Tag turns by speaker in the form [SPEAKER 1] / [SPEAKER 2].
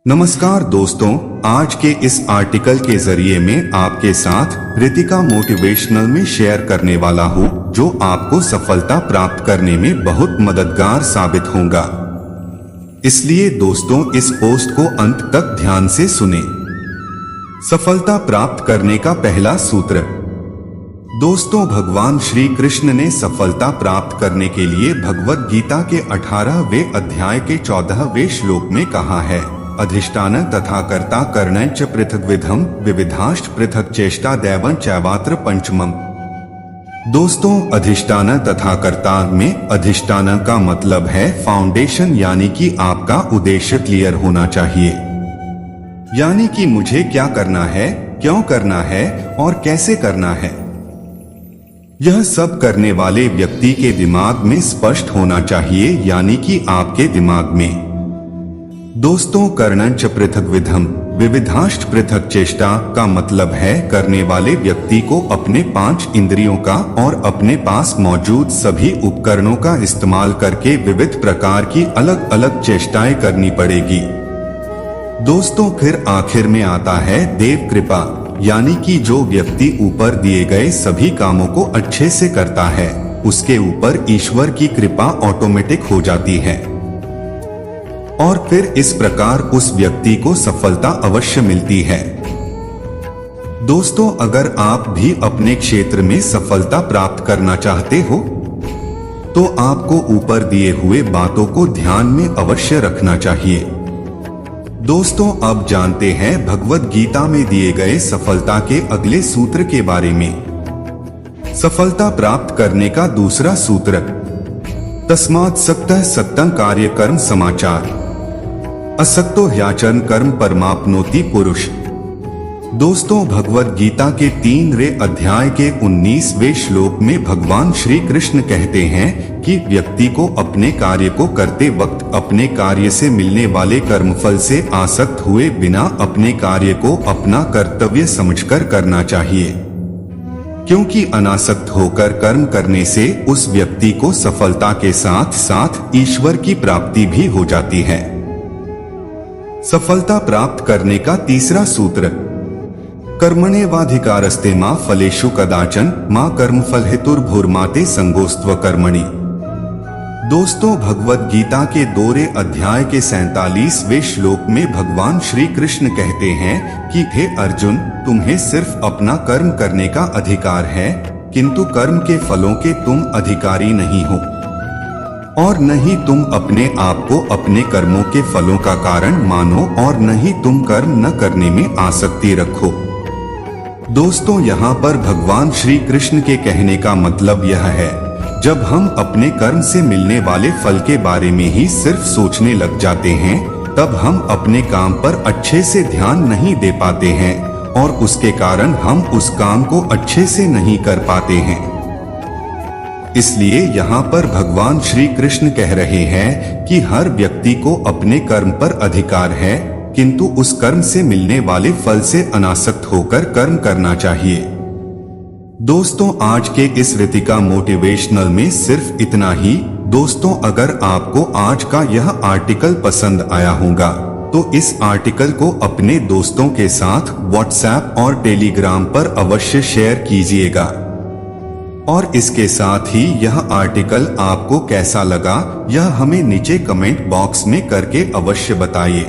[SPEAKER 1] नमस्कार दोस्तों, आज के इस आर्टिकल के जरिए मैं आपके साथ रितिका मोटिवेशनल में शेयर करने वाला हूँ, जो आपको सफलता प्राप्त करने में बहुत मददगार साबित होगा। इसलिए दोस्तों, इस पोस्ट को अंत तक ध्यान से सुने। सफलता प्राप्त करने का पहला सूत्र। दोस्तों, भगवान श्री कृष्ण ने सफलता प्राप्त करने के लिए भगवद गीता के 18वें अध्याय के 14वें श्लोक में कहा है, अधिष्ठान तथा कर्ता कर्णञ्च पृथग्विधम विविधाश्च पृथक चेष्टा दैवं चैवात्र पंचमम। दोस्तों, अधिष्ठान तथा कर्ता में अधिष्ठान का मतलब है फाउंडेशन, यानी कि आपका उद्देश्य क्लियर होना चाहिए। यानी कि मुझे क्या करना है, क्यों करना है और कैसे करना है, यह सब करने वाले व्यक्ति के दिमाग में स्पष्ट होना चाहिए, यानी कि आपके दिमाग में। दोस्तों, कर्णञ्च पृथग्विधम विविधाश्च पृथक चेष्टा का मतलब है करने वाले व्यक्ति को अपने 5 इंद्रियों का और अपने पास मौजूद सभी उपकरणों का इस्तेमाल करके विविध प्रकार की अलग अलग चेष्टाएं करनी पड़ेगी। दोस्तों, फिर आखिर में आता है देव कृपा, यानी कि जो व्यक्ति ऊपर दिए गए सभी कामों को अच्छे से करता है, उसके ऊपर ईश्वर की कृपा ऑटोमेटिक हो जाती है और फिर इस प्रकार उस व्यक्ति को सफलता अवश्य मिलती है। दोस्तों, अगर आप भी अपने क्षेत्र में सफलता प्राप्त करना चाहते हो, तो आपको ऊपर दिए हुए बातों को ध्यान में अवश्य रखना चाहिए। दोस्तों, अब जानते हैं भगवद गीता में दिए गए सफलता के अगले सूत्र के बारे में। सफलता प्राप्त करने का दूसरा सूत्र, तस्मात् सक्तः सक्तं कार्य कर्म समाचार असक्तो ह्याचरण कर्म परमाप्नोति पुरुष। दोस्तों, भगवद गीता के 3वें अध्याय के 19वें श्लोक में भगवान श्री कृष्ण कहते हैं कि व्यक्ति को अपने कार्य को करते वक्त अपने कार्य से मिलने वाले कर्मफल से आसक्त हुए बिना अपने कार्य को अपना कर्तव्य समझकर करना चाहिए, क्योंकि अनासक्त होकर कर्म करने से उस व्यक्ति को सफलता के साथ साथ ईश्वर की प्राप्ति भी हो जाती है। सफलता प्राप्त करने का तीसरा सूत्र, कर्मण्येवाधिकारस्ते मा फलेषु कदाचन मा कर्मफल हेतुर्भुर्माते संगोस्त्व कर्मणि। दोस्तों, भगवद गीता के 2वें अध्याय के 47वें श्लोक में भगवान श्री कृष्ण कहते हैं कि हे अर्जुन, तुम्हें सिर्फ अपना कर्म करने का अधिकार है, किंतु कर्म के फलों के तुम अधिकारी नहीं हो और न ही तुम अपने आप को अपने कर्मों के फलों का कारण मानो और न ही तुम कर्म न करने में आसक्ति रखो। दोस्तों, यहाँ पर भगवान श्री कृष्ण के कहने का मतलब यह है, जब हम अपने कर्म से मिलने वाले फल के बारे में ही सिर्फ सोचने लग जाते हैं, तब हम अपने काम पर अच्छे से ध्यान नहीं दे पाते हैं और उसके कारण हम उस काम को अच्छे से नहीं कर पाते हैं। इसलिए यहाँ पर भगवान श्री कृष्ण कह रहे हैं कि हर व्यक्ति को अपने कर्म पर अधिकार है, किंतु उस कर्म से मिलने वाले फल से अनासक्त होकर कर्म करना चाहिए। दोस्तों, आज के इस रितिका मोटिवेशनल में सिर्फ इतना ही। दोस्तों, अगर आपको आज का यह आर्टिकल पसंद आया होगा, तो इस आर्टिकल को अपने दोस्तों के साथ व्हाट्सएप और टेलीग्राम पर अवश्य शेयर कीजिएगा। और इसके साथ ही यह आर्टिकल आपको कैसा लगा, यह हमें नीचे कमेंट बॉक्स में करके अवश्य बताइए।